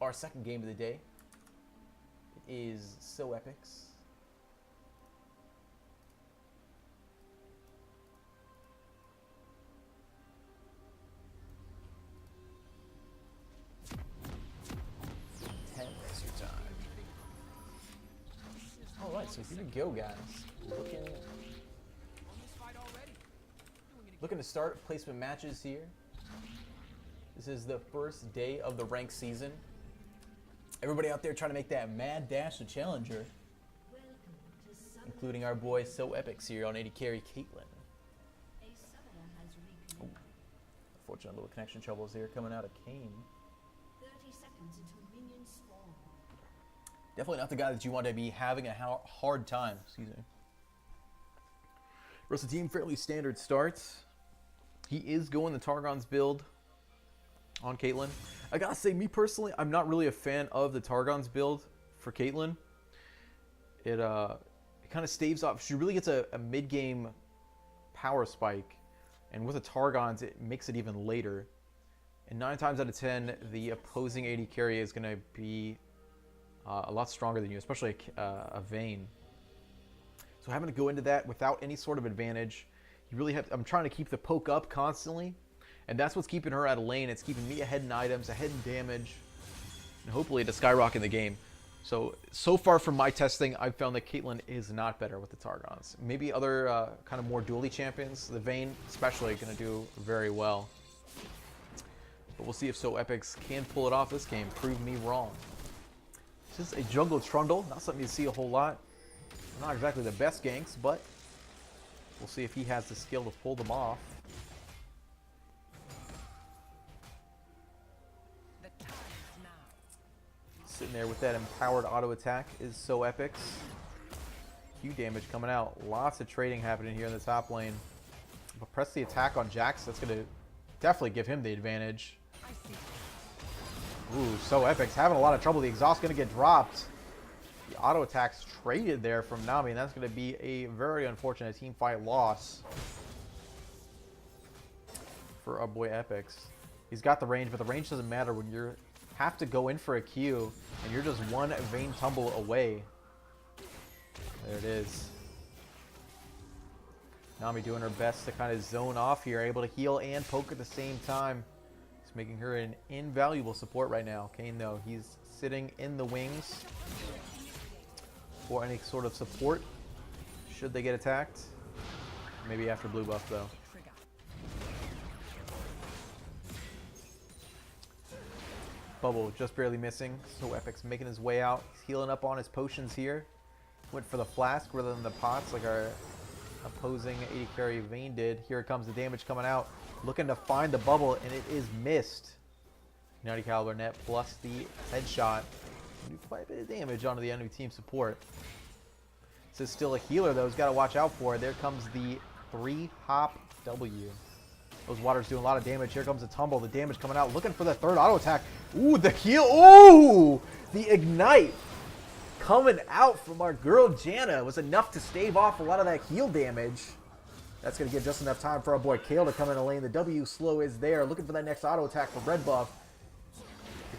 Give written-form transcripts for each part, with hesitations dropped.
our second game of the day. It is So Epix. Alright, so here we go, guys. Looking to start placement matches here. This is the first day of the ranked season. Everybody out there trying to make that mad dash to Challenger. Including our boy So Epix here on 80 carry Caitlyn. Oh, unfortunate little connection troubles here coming out of Kane. 30 seconds until minions spawn. Definitely not the guy that you want to be having a hard time. Excuse me. Rest of the team, fairly standard starts. He is going the Targon's build on Caitlyn. I gotta say, me personally, I'm not really a fan of the Targon's build for Caitlyn. It kind of staves off. She really gets a mid-game power spike. And with the Targons, it makes it even later. And 9 times out of 10, the opposing AD carry is going to be a lot stronger than you, especially a Vayne. So having to go into that without any sort of advantage, you really have. I'm trying to keep the poke up constantly, and that's what's keeping her out of lane. It's keeping me ahead in items, ahead in damage, and hopefully to skyrocket the game. So far from my testing, I've found that Caitlyn is not better with the Targons. Maybe other kind of more dually champions, the Vayne especially, going to do very well. But we'll see if So Epix can pull it off this game. Prove me wrong. This is a jungle trundle, not something you see a whole lot. Not exactly the best ganks, but we'll see if he has the skill to pull them off. Sitting there with that empowered auto attack is So Epix. Q damage coming out. Lots of trading happening here in the top lane. But press the attack on Jax. That's going to definitely give him the advantage. Ooh, So Epix having a lot of trouble. The exhaust going to get dropped. The auto attack's traded there from Nami, and that's going to be a very unfortunate team fight loss for our boy Epix. He's got the range, but the range doesn't matter when you have to go in for a Q, and you're just one Vayne tumble away. There it is. Nami doing her best to kind of zone off here, able to heal and poke at the same time. It's making her an invaluable support right now. Kane, though, he's sitting in the wings for any sort of support should they get attacked. Maybe after blue buff, though. Bubble just barely missing. So Epix making his way out. He's healing up on his potions here. Went for the flask rather than the pots like our opposing AD carry Vayne did. Here comes the damage coming out. Looking to find the bubble, and it is missed. 90 caliber net plus the headshot. Do quite a bit of damage onto the enemy team support. This is still a healer, though. He's got to watch out for it. There comes the 3-hop W. Those waters doing a lot of damage. Here comes the tumble. The damage coming out. Looking for the third auto attack. Ooh, the heal. Ooh! The ignite coming out from our girl Janna was enough to stave off a lot of that heal damage. That's going to give just enough time for our boy Kale to come in the lane. The W slow is there. Looking for that next auto attack for red buff.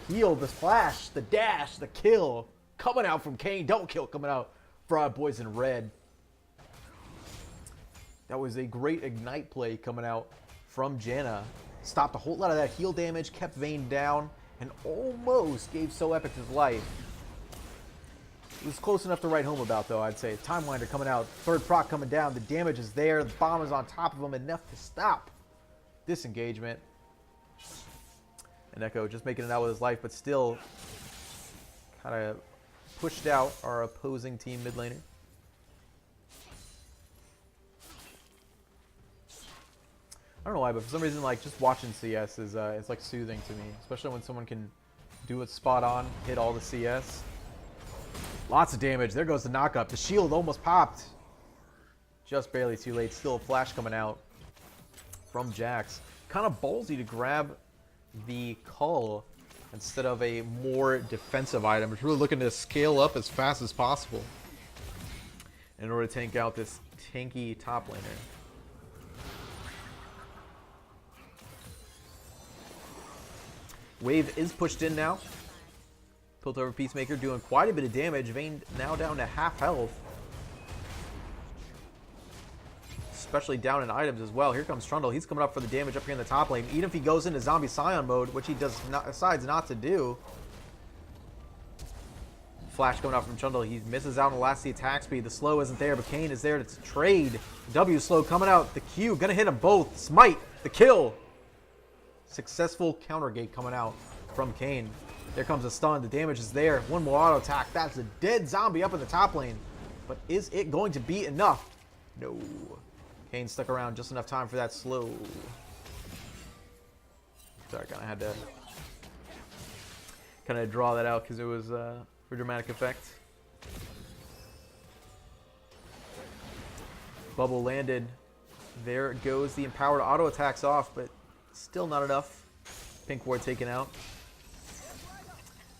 The heal, the splash, the dash, the kill coming out from Kane. Don't kill coming out for our boys in red. That was a great ignite play coming out from Janna. Stopped a whole lot of that heal damage, kept Vayne down, and almost gave So Epix his life. It was close enough to write home about, though, I'd say. Timelinder coming out, third proc coming down, the damage is there, the bomb is on top of him, enough to stop this engagement. And Echo just making it out with his life, but still kind of pushed out our opposing team mid laner. I don't know why, but for some reason, like, just watching CS is it's like soothing to me, especially when someone can do it spot on, hit all the CS. Lots of damage. There goes the knockup. The shield almost popped. Just barely too late. Still a flash coming out from Jax. Kind of ballsy to grab the Cull instead of a more defensive item. It's really looking to scale up as fast as possible in order to tank out this tanky top laner. Wave is pushed in now. Piltover Peacemaker doing quite a bit of damage. Vayne now down to half health. Especially down in items as well. Here comes Trundle. He's coming up for the damage up here in the top lane. Even if he goes into Zombie Scion mode, which he decides not to do. Flash coming out from Trundle. He misses out on the last attack speed. The slow isn't there, but Kayn is there to trade. W slow coming out. The Q gonna hit them both. Smite. The kill. Successful counter gate coming out from Kayn. There comes a stun. The damage is there. One more auto attack. That's a dead zombie up in the top lane. But is it going to be enough? No. Kayn stuck around just enough time for that slow. Sorry, kind of had to draw that out because it was for dramatic effect. Bubble landed. There goes the empowered auto attacks off, but still not enough. Pink ward taken out.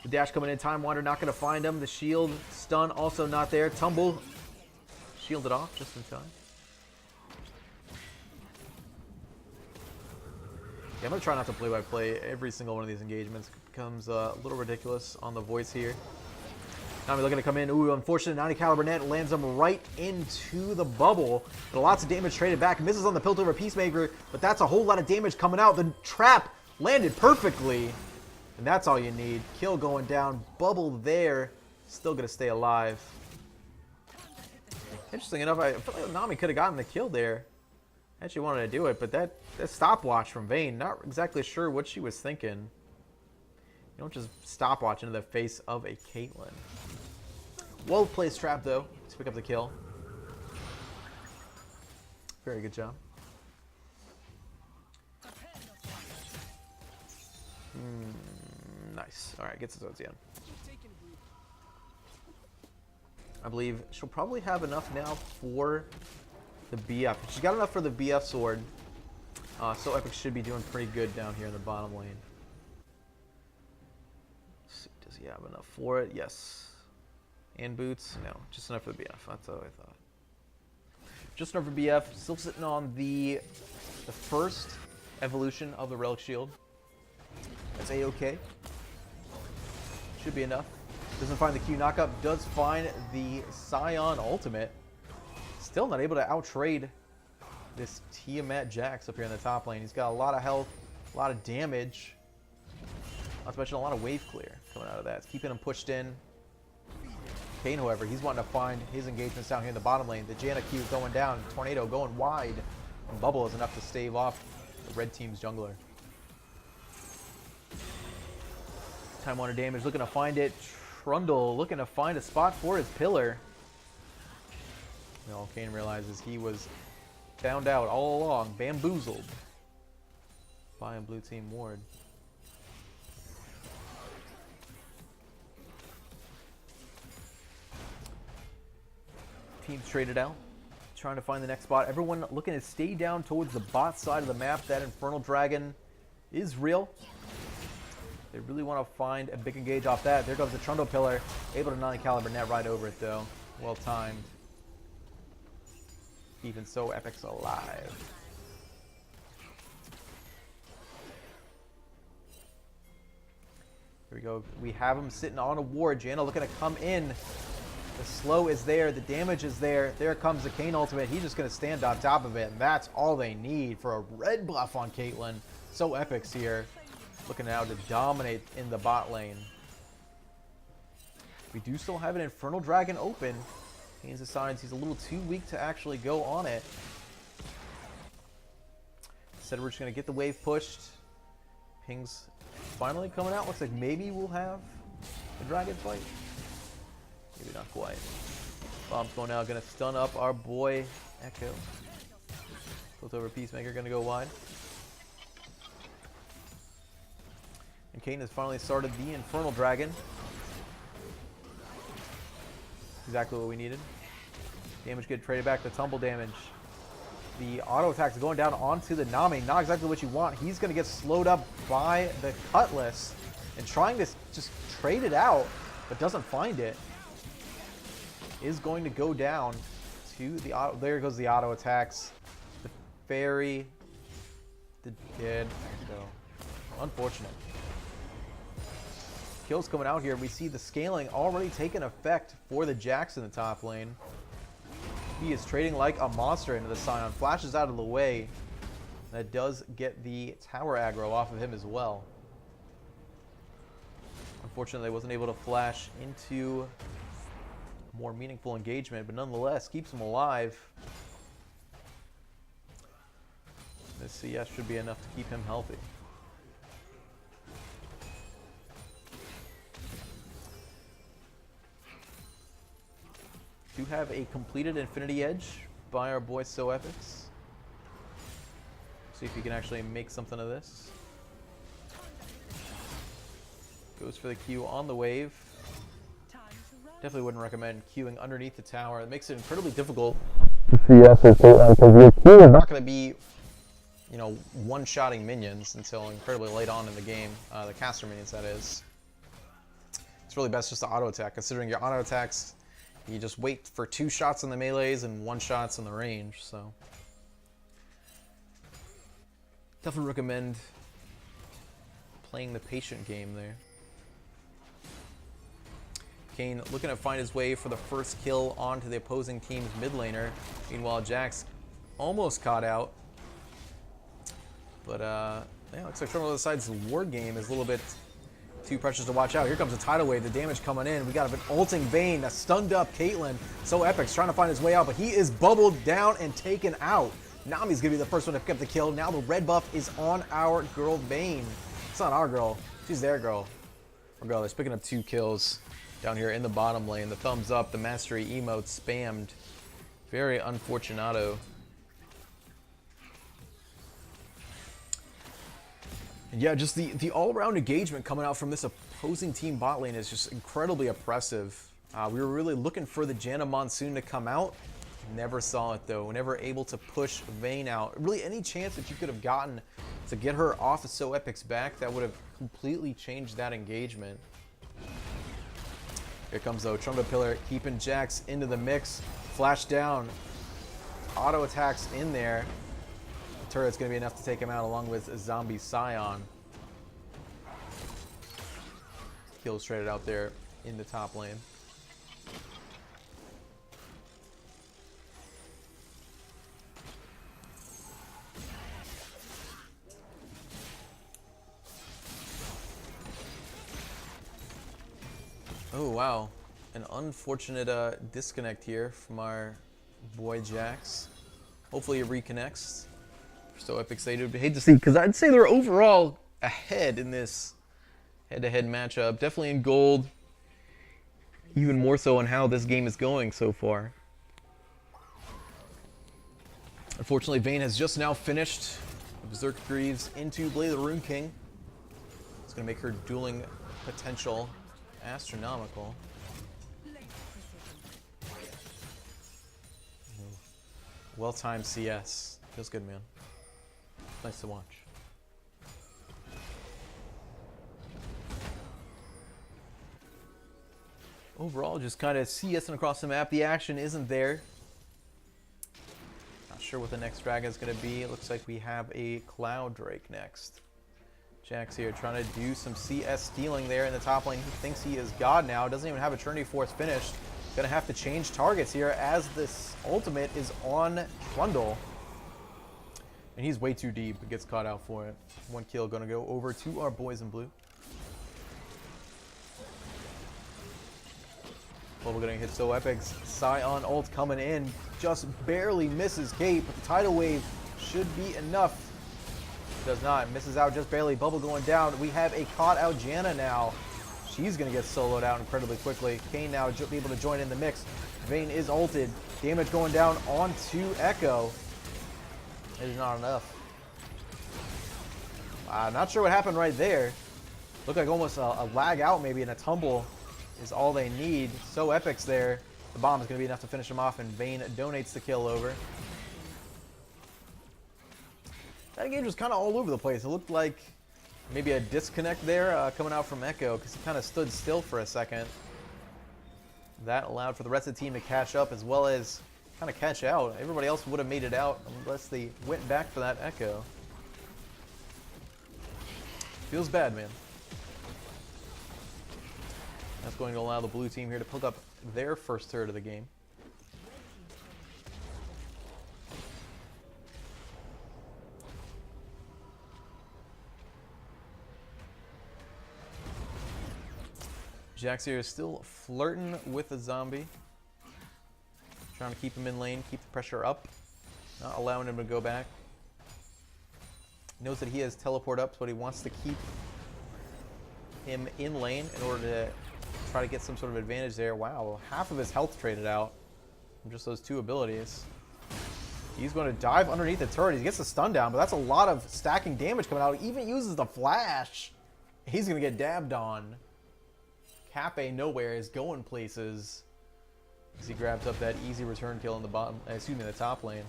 The dash coming in. Time Wander not going to find him. The shield stun also not there. Tumble shielded off just in time. Yeah, I'm going to try not to play-by-play every single one of these engagements. It becomes a little ridiculous on the voice here. Nami looking to come in. Ooh, unfortunate 90 caliber net lands him right into the bubble. But lots of damage traded back. Misses on the Piltover Peacemaker, but that's a whole lot of damage coming out. The trap landed perfectly. And that's all you need. Kill going down. Bubble there. Still going to stay alive. Interesting enough, I feel like Nami could have gotten the kill there. Actually wanted to do it, but that stopwatch from Vayne, not exactly sure what she was thinking. You don't just stopwatch into the face of a Caitlyn. Well placed trap, though, to pick up the kill. Very good job. Nice. Alright, gets his Ozian. I believe she'll probably have enough now for the BF. She's got enough for the BF sword. So Epix should be doing pretty good down here in the bottom lane. Let's see, does he have enough for it? Yes. And boots? No, just enough for the BF. That's what I thought. Just enough for BF. Still sitting on the first evolution of the Relic Shield. That's A-OK. Should be enough. Doesn't find the Q knockup. Does find the Scion ultimate. Still not able to outtrade this Tiamat Jax up here in the top lane. He's got a lot of health, a lot of damage. Not to mention a lot of wave clear coming out of that. It's keeping him pushed in. Kayn, however, he's wanting to find his engagements down here in the bottom lane. The Janna Q going down, Tornado going wide. And Bubble is enough to stave off the red team's jungler. Time Wander damage, looking to find it. Trundle looking to find a spot for his pillar. No, Kayn realizes he was found out all along, bamboozled by a blue team ward. Teams traded out, trying to find the next spot. Everyone looking to stay down towards the bot side of the map. That Infernal Dragon is real. They really want to find a big engage off that. There goes the Trundle pillar. Able to 90 caliber net right over it though. Well timed. Even so, Epix alive. Here we go. We have him sitting on a ward. Janna looking to come in. The slow is there. The damage is there. There comes the Kayn ultimate. He's just going to stand on top of it. And that's all they need for a red buff on Caitlyn. So Epix here. Looking now to dominate in the bot lane. We do still have an Infernal Dragon open. Kayn decides he's a little too weak to actually go on it. Instead, we're just going to get the wave pushed. Ping's finally coming out. Looks like maybe we'll have a dragon fight. Maybe not quite. Bomb's going out. Going to stun up our boy Echo. Piltover Peacemaker going to go wide. And Kayn has finally started the Infernal Dragon. Exactly what we needed. Damage get traded back to tumble damage. The auto attacks going down onto the Nami. Not exactly what you want. He's going to get slowed up by the Cutlass. And trying to just trade it out, but doesn't find it. Is going to go down to the auto. There goes the auto attacks. The fairy. The dead. So, unfortunate. kills coming out here. We see the scaling already taking effect for the Jax in the top lane. He is trading like a monster into the Scion. Flashes out of the way. That does get the tower aggro off of him as well. Unfortunately, wasn't able to flash into more meaningful engagement, but nonetheless keeps him alive. This CS should be enough to keep him healthy. Do have a completed Infinity Edge by our boy Epix. See if he can actually make something of this. Goes for the Q on the wave. Definitely wouldn't recommend queuing underneath the tower. It makes it incredibly difficult. CS is because your Q is Not going to be, you know, one-shotting minions until incredibly late on in the game. The caster minions, that is. It's really best just to auto attack. Considering your auto attacks, you just wait for 2 shots in the melees and 1 shots in the range. So definitely recommend playing the patient game there. Kayn looking to find his way for the first kill onto the opposing team's mid laner. Meanwhile, Jax almost caught out. But yeah, looks like from the other side's ward game is a little bit too precious to watch out. Here comes a tidal wave, the damage coming in. We got an ulting Vayne, a stunned up Caitlyn. Epix trying to find his way out, but he is bubbled down and taken out. Nami's gonna be the first one to pick up the kill. Now the red buff is on our girl Vayne. It's not our girl, she's their girl. Regardless, picking up 2 kills down here in the bottom lane. The thumbs up, the mastery emote spammed. Very unfortunato. And yeah, just the all-around engagement coming out from this opposing team bot lane is just incredibly oppressive. We were really looking for the Janna Monsoon to come out. Never saw it though. Never able to push Vayne out. Really, any chance that you could have gotten to get her off of Epix back, that would have completely changed that engagement. Here comes though, Trumpet Pillar keeping Jax into the mix. Flash down, auto attacks in there. The turret's gonna be enough to take him out along with a zombie Scion. Kills traded out there in the top lane. Oh wow, an unfortunate disconnect here from our boy Jax. Hopefully it reconnects. So Epix, I would hate to see, because I'd say they're overall ahead in this head-to-head matchup. Definitely in gold, even more so on how this game is going so far. Unfortunately, Vayne has just now finished Berserk Greaves into Blade of the Rune King. It's going to make her dueling potential astronomical. Well-timed CS. Feels good, man. Nice to watch. Overall, just kind of CSing across the map. The action isn't there. Not sure what the next dragon is going to be. It looks like we have a Cloud Drake next. Jax here trying to do some CS stealing there in the top lane. He thinks he is God now. Doesn't even have Eternity Force finished. Gonna have to change targets here as this ultimate is on Trundle. And he's way too deep, but gets caught out for it. 1 kill gonna go over to our boys in blue. Well, we're gonna hit Epix. Scion ult coming in. Just barely misses Kate, but the tidal wave should be enough. Does not. Misses out just barely. Bubble going down. We have a caught out Janna now. She's going to get soloed out incredibly quickly. Kayn now be able to join in the mix. Vayne is ulted. Damage going down onto Echo. It is not enough. Not sure what happened right there. Looked like almost a lag out maybe, and a tumble is all they need. Epix there. The bomb is going to be enough to finish him off, and Vayne donates the kill over. That game was kind of all over the place. It looked like maybe a disconnect there coming out from Echo, because he kind of stood still for a second. That allowed for the rest of the team to catch up as well as kind of catch out. Everybody else would have made it out unless they went back for that Echo. Feels bad, man. That's going to allow the blue team here to pick up their first turret of the game. Jax here is still flirting with the zombie. Trying to keep him in lane, keep the pressure up. Not allowing him to go back. Knows that he has teleport up, but he wants to keep him in lane in order to try to get some sort of advantage there. Wow, half of his health traded out from just those two abilities. He's going to dive underneath the turret. He gets the stun down, but that's a lot of stacking damage coming out. He even uses the flash. He's going to get dabbed on. Cafe nowhere is going places as he grabs up that easy return kill in the bottom, excuse me, the top lane.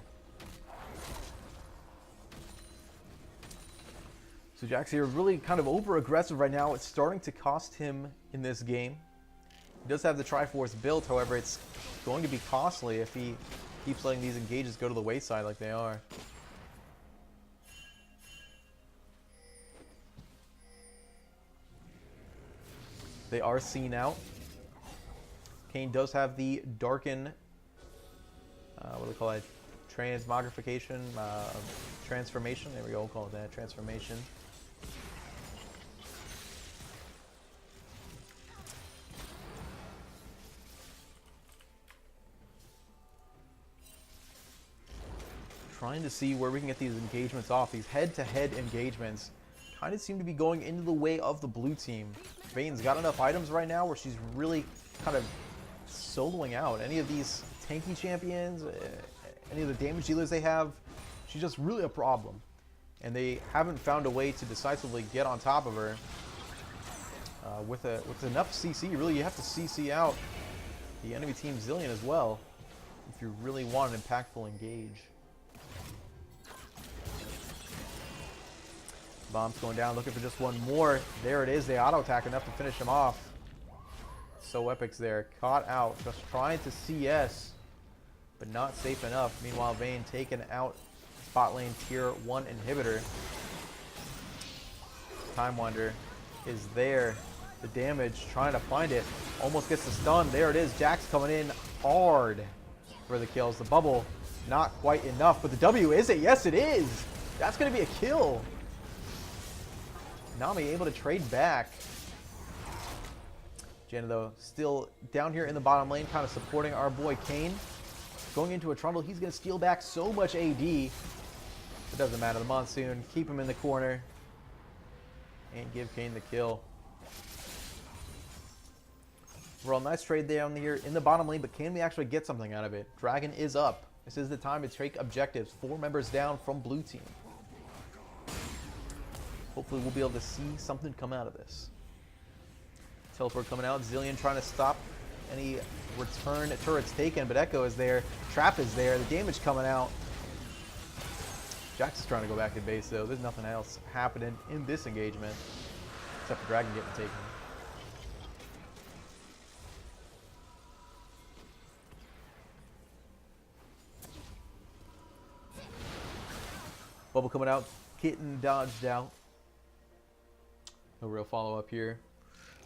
So Jax here really kind of over aggressive right now. It's starting to cost him in this game. He does have the Triforce built, however, it's going to be costly if he keeps letting these engages go to the wayside like they are. They are seen out. Kayn does have the Darken, what do we call it? Transmogrification, transformation. There we go, we'll call it that, transformation. Trying to see where we can get these engagements off. These head-to-head engagements kind of seem to be going into the way of the blue team. Vayne's got enough items right now where she's really kind of soloing out. Any of these tanky champions, any of the damage dealers they have, she's just really a problem. And they haven't found a way to decisively get on top of her. With enough CC, really you have to CC out the enemy team Zilean as well if you really want an impactful engage. Bomb's going down, looking for just one more. There it is, they auto-attack enough to finish him off. So Epix there, caught out, just trying to CS, but not safe enough. Meanwhile, Vayne taking out bot lane tier 1 inhibitor. Time Wander is there. The damage, trying to find it. Almost gets the stun. There it is, Jax coming in hard for the kills. The bubble, not quite enough, but the W, is it? Yes, it is! That's going to be a kill. Nami able to trade back. Janna, though, still down here in the bottom lane, kind of supporting our boy Kayn. Going into a trundle, he's going to steal back so much AD. It doesn't matter. The Monsoon, keep him in the corner. And give Kayn the kill. Well, nice trade down here in the bottom lane, but can we actually get something out of it? Dragon is up. This is the time to take objectives. 4 members down from blue team. Hopefully we'll be able to see something come out of this. Teleport coming out. Zilean trying to stop any return turrets taken, but Echo is there. Trap is there. The damage coming out. Jax is trying to go back to base, though. There's nothing else happening in this engagement except for Dragon getting taken. Bubble coming out. Kitten dodged out. No real follow-up here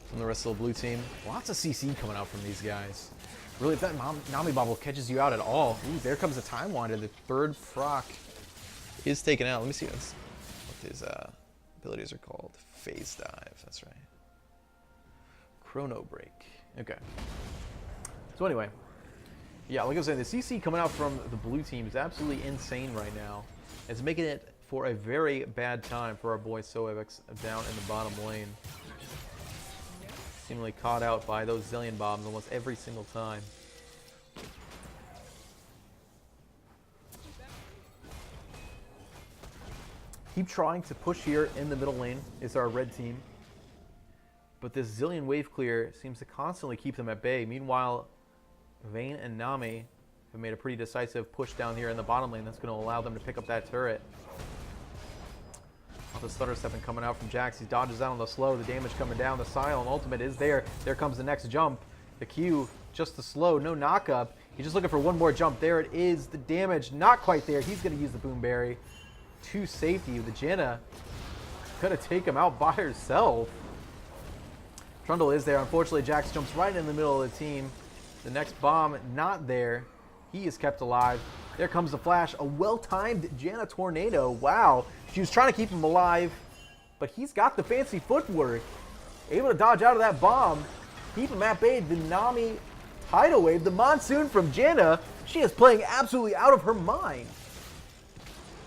from the rest of the blue team. Lots of CC coming out from these guys. Really, if that Nami bubble catches you out at all. Ooh, there comes the Time Wander. The third proc is taken out. Let me see what his abilities are called. Phase Dive, that's right. Chrono Break. Okay. So anyway, yeah, like I was saying, the CC coming out from the blue team is absolutely insane right now. It's making it for a very bad time for our boy Epix down in the bottom lane. Seemingly caught out by those Zilean bombs almost every single time. Keep trying to push here in the middle lane is our red team. But this Zilean wave clear seems to constantly keep them at bay. Meanwhile, Vayne and Nami have made a pretty decisive push down here in the bottom lane that's going to allow them to pick up that turret. The stutter stepping coming out from Jax. He dodges out on the slow. The damage coming down. The silent ultimate is there. There comes the next jump. The Q, just the slow. No knock up. He's just looking for one more jump. There it is. The damage not quite there. He's going to use the Boom Berry to safety. The Janna could have taken him out by herself. Trundle is there. Unfortunately, Jax jumps right in the middle of the team. The next bomb not there. He is kept alive. There comes the flash. A well-timed Janna Tornado. Wow. She was trying to keep him alive, but he's got the fancy footwork. Able to dodge out of that bomb. Keep him at bay. The Nami tidal wave. The monsoon from Janna. She is playing absolutely out of her mind.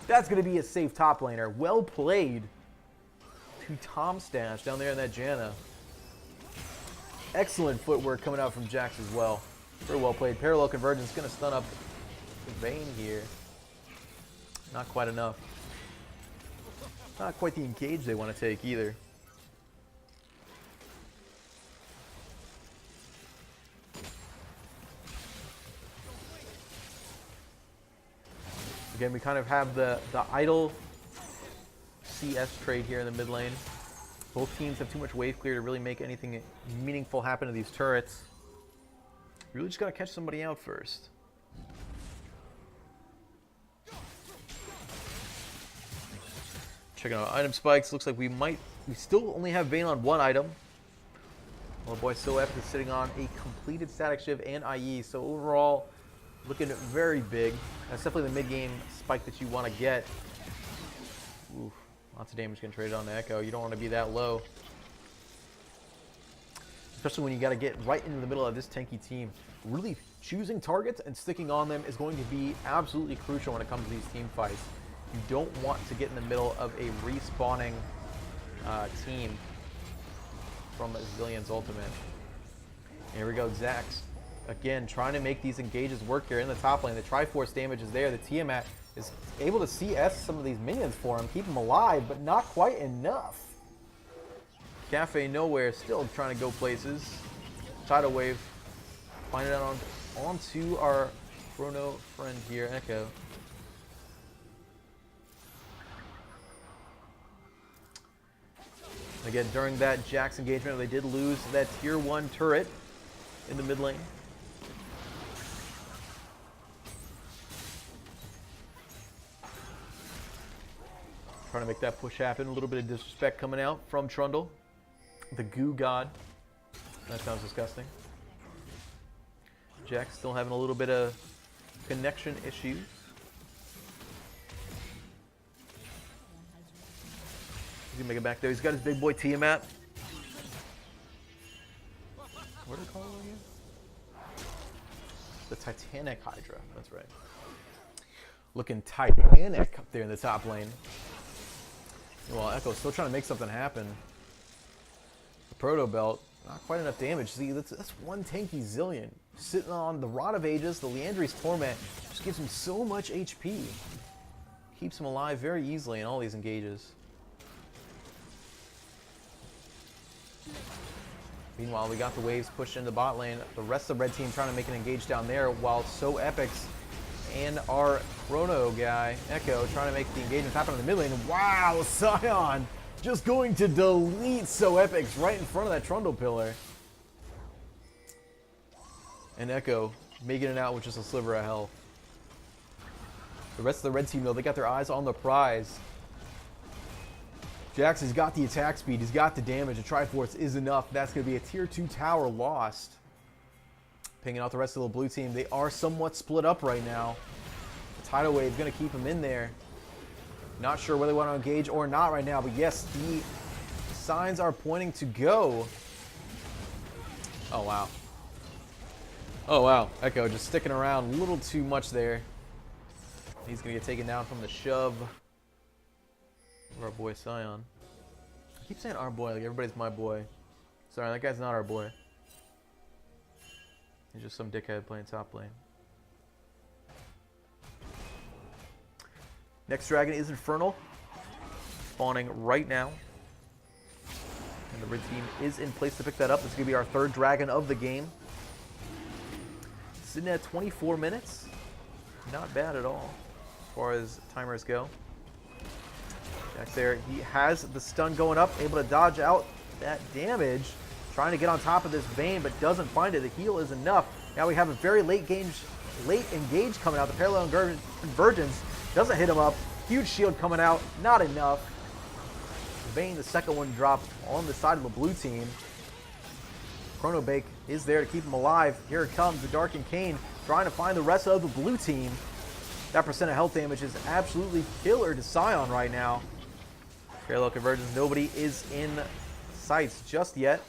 That's going to be a safe top laner. Well played to Tom Stash down there in that Janna. Excellent footwork coming out from Jax as well. Very well played. Parallel Convergence going to stun up the Vayne here. Not quite enough. Not quite the engage they want to take either. Again, we kind of have the idle CS trade here in the mid lane. Both teams have too much wave clear to really make anything meaningful happen to these turrets. You really just got to catch somebody out first. Checking out item spikes. Looks like we still only have Vayne on one item. Well, boy, So Epix is sitting on a completed static shiv and IE. So overall, looking very big. That's definitely the mid-game spike that you want to get. Oof, lots of damage getting traded on the Echo. You don't want to be that low. Especially when you got to get right into the middle of this tanky team. Really choosing targets and sticking on them is going to be absolutely crucial when it comes to these team fights. You don't want to get in the middle of a respawning team from Zillion's ultimate. Here we go, Zax. Again, trying to make these engages work here in the top lane. The Triforce damage is there. The Tiamat is able to CS some of these minions for him, keep him alive, but not quite enough. Cafe Nowhere still trying to go places. Tidal Wave. Find it out onto our Chrono friend here, Echo. Again, during that Jax engagement, they did lose that tier 1 turret in the mid lane. Trying to make that push happen. A little bit of disrespect coming out from Trundle, the goo god. That sounds disgusting. Jax still having a little bit of connection issues. He's gonna make it back there. He's got his big boy Tiamat. What do they call it again? The Titanic Hydra. That's right. Looking Titanic up there in the top lane. Well, Echo's still trying to make something happen. The Proto Belt, not quite enough damage. See, that's one tanky Zillion. Sitting on the Rod of Ages, the Liandry's Torment, just gives him so much HP. Keeps him alive very easily in all these engages. Meanwhile, we got the waves pushed into the bot lane. The rest of the red team trying to make an engage down there, while So Epix and our Chrono guy, Echo, trying to make the engagement happen in the mid lane. Wow, Scion just going to delete So Epix right in front of that Trundle pillar. And Echo making it out with just a sliver of health. The rest of the red team, though, they got their eyes on the prize. Jax has got the attack speed, he's got the damage, the Triforce is enough. That's going to be a tier 2 tower lost. Pinging out the rest of the blue team. They are somewhat split up right now. The Tidal Wave is going to keep them in there. Not sure whether they want to engage or not right now, but yes, the signs are pointing to go. Oh, wow. Oh, wow. Echo just sticking around a little too much there. He's going to get taken down from the shove of our boy Scion. I keep saying our boy like everybody's my boy. Sorry, that guy's not our boy. He's just some dickhead playing top lane. Next dragon is Infernal. Spawning right now. And the red team is in place to pick that up. This is going to be our third dragon of the game. Sitting at 24 minutes. Not bad at all as far as timers go. Jax there, he has the stun going up, able to dodge out that damage. Trying to get on top of this Vayne, but doesn't find it. The heal is enough. Now we have a very late engage coming out. The Parallel Convergence doesn't hit him up. Huge shield coming out, not enough. Vayne, the second one dropped on the side of the blue team. Chrono Bake is there to keep him alive. Here it comes, the Dark and Kane trying to find the rest of the blue team. That percent of health damage is absolutely killer to Scion right now. Parallel convergence, nobody is in sights just yet.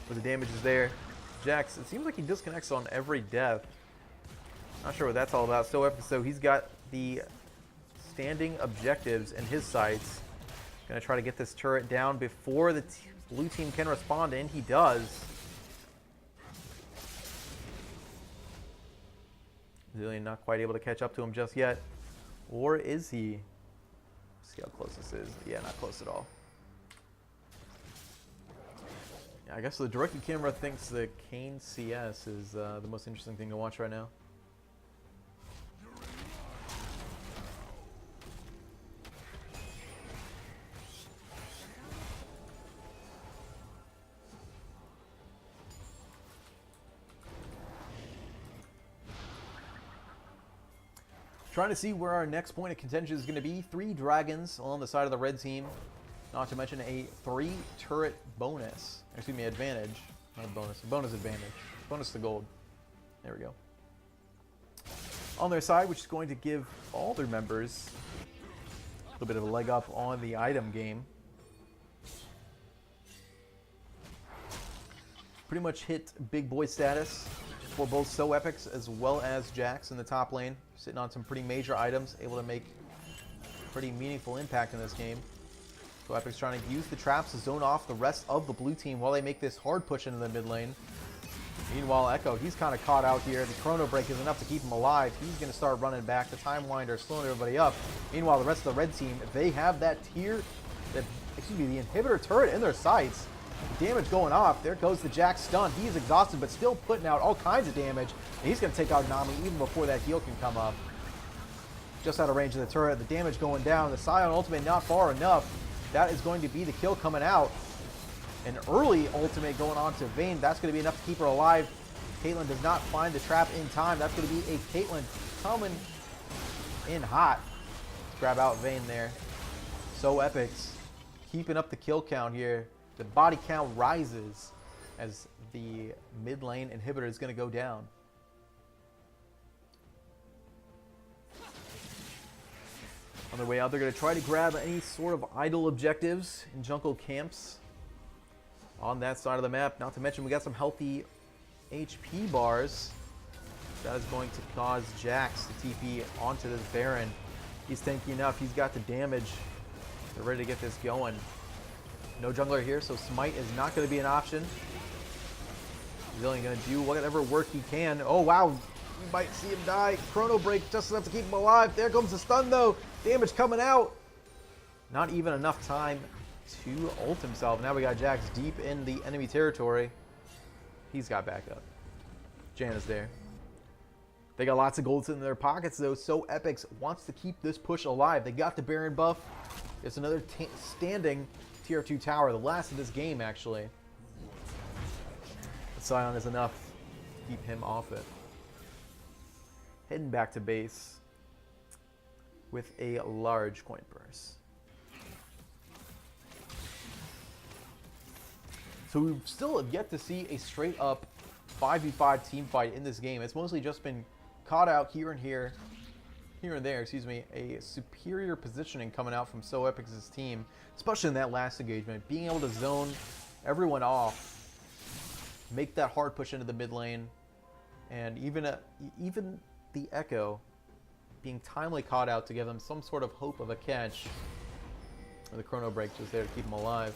But the damage is there. Jax, it seems like he disconnects on every death. Not sure what that's all about. So he's got the standing objectives in his sights. Gonna try to get this turret down before the blue team can respond, and he does. Zillion not quite able to catch up to him just yet. Or is he? Let's see how close this is. Yeah, not close at all. Yeah, I guess the directed camera thinks the Kane CS is the most interesting thing to watch right now. Trying to see where our next point of contention is going to be. 3 dragons on the side of the red team. Not to mention a 3 turret bonus. Excuse me, advantage. Not a bonus. A bonus advantage. Bonus to gold. There we go. On their side, which is going to give all their members a little bit of a leg up on the item game. Pretty much hit big boy status for both Epix as well as Jax in the top lane. Sitting on some pretty major items, able to make pretty meaningful impact in this game. Epix trying to use the traps to zone off the rest of the blue team while they make this hard push into the mid lane. Meanwhile, Echo, he's kind of caught out here. The Chrono Break is enough to keep him alive. He's going to start running back. The Time Winder slowing everybody up. Meanwhile, the rest of the red team, they have that the inhibitor turret in their sights. Damage going off. There goes the Jax stun. He's exhausted, but still putting out all kinds of damage. And he's going to take out Nami even before that heal can come up. Just out of range of the turret. The damage going down. The Scion ultimate not far enough. That is going to be the kill coming out. An early ultimate going on to Vayne. That's going to be enough to keep her alive. Caitlyn does not find the trap in time. That's going to be a Caitlyn coming in hot. Let's grab out Vayne there. Epix keeping up the kill count here. The body count rises as the mid lane inhibitor is going to go down. On their way out, they're going to try to grab any sort of idle objectives in jungle camps on that side of the map. Not to mention, we got some healthy HP bars. That is going to cause Jax to TP onto this Baron. He's tanky enough. He's got the damage. They're ready to get this going. No jungler here, so Smite is not going to be an option. He's only going to do whatever work he can. Oh, wow. You might see him die. Chrono Break just enough to keep him alive. There comes the stun, though. Damage coming out. Not even enough time to ult himself. Now we got Jax deep in the enemy territory. He's got backup. Janna's there. They got lots of gold in their pockets, though. Epix wants to keep this push alive. They got the Baron buff. It's another standing Tier 2 tower. The last of this game, actually. But Scion is enough to keep him off it. Heading back to base with a large coin purse. So we still have yet to see a straight up 5v5 team fight in this game. It's mostly just been caught out here and there, excuse me, a superior positioning coming out from Epix's team, especially in that last engagement. Being able to zone everyone off, make that hard push into the mid lane, and even the Echo being timely caught out to give them some sort of hope of a catch. Or the Chrono Break just there to keep them alive.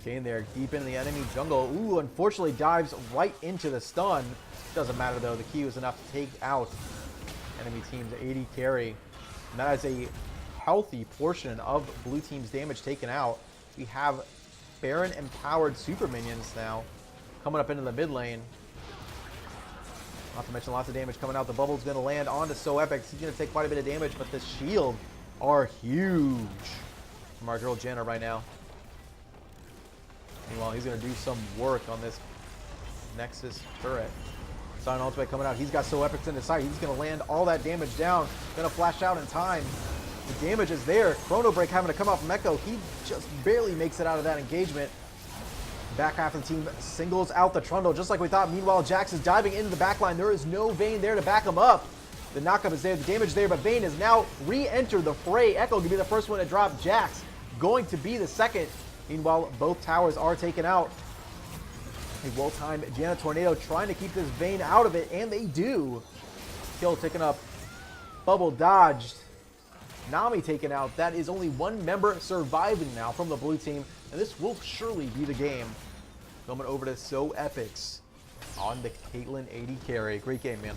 Kane there, deep into the enemy jungle. Ooh, unfortunately dives right into the stun. Doesn't matter though, the Q is enough to take out enemy team's 80 carry. And that is a healthy portion of blue team's damage taken out. We have Baron empowered super minions now coming up into the mid lane. Not to mention lots of damage coming out. The bubble's going to land onto Epix. He's going to take quite a bit of damage, but the shield are huge from our girl Janna right now. Meanwhile, he's going to do some work on this Nexus turret. Scion ultimate coming out. He's got Epix in his sight. He's going to land all that damage down. Going to flash out in time. The damage is there. Chrono Break having to come out from Echo. He just barely makes it out of that engagement. Back half of the team singles out the Trundle just like we thought. Meanwhile, Jax is diving into the back line. There is no Vayne there to back him up. The knockup is there, the damage is there, but Vayne has now re-entered the fray. Echo can be the first one to drop. Jax going to be the second. Meanwhile, both towers are taken out. A well-timed Janna Tornado trying to keep this Vayne out of it, and they do. Kill taken up. Bubble dodged. Nami taken out. That is only one member surviving now from the blue team, and this will surely be the game. Going over to Epix on the Caitlyn AD carry. Great game, man.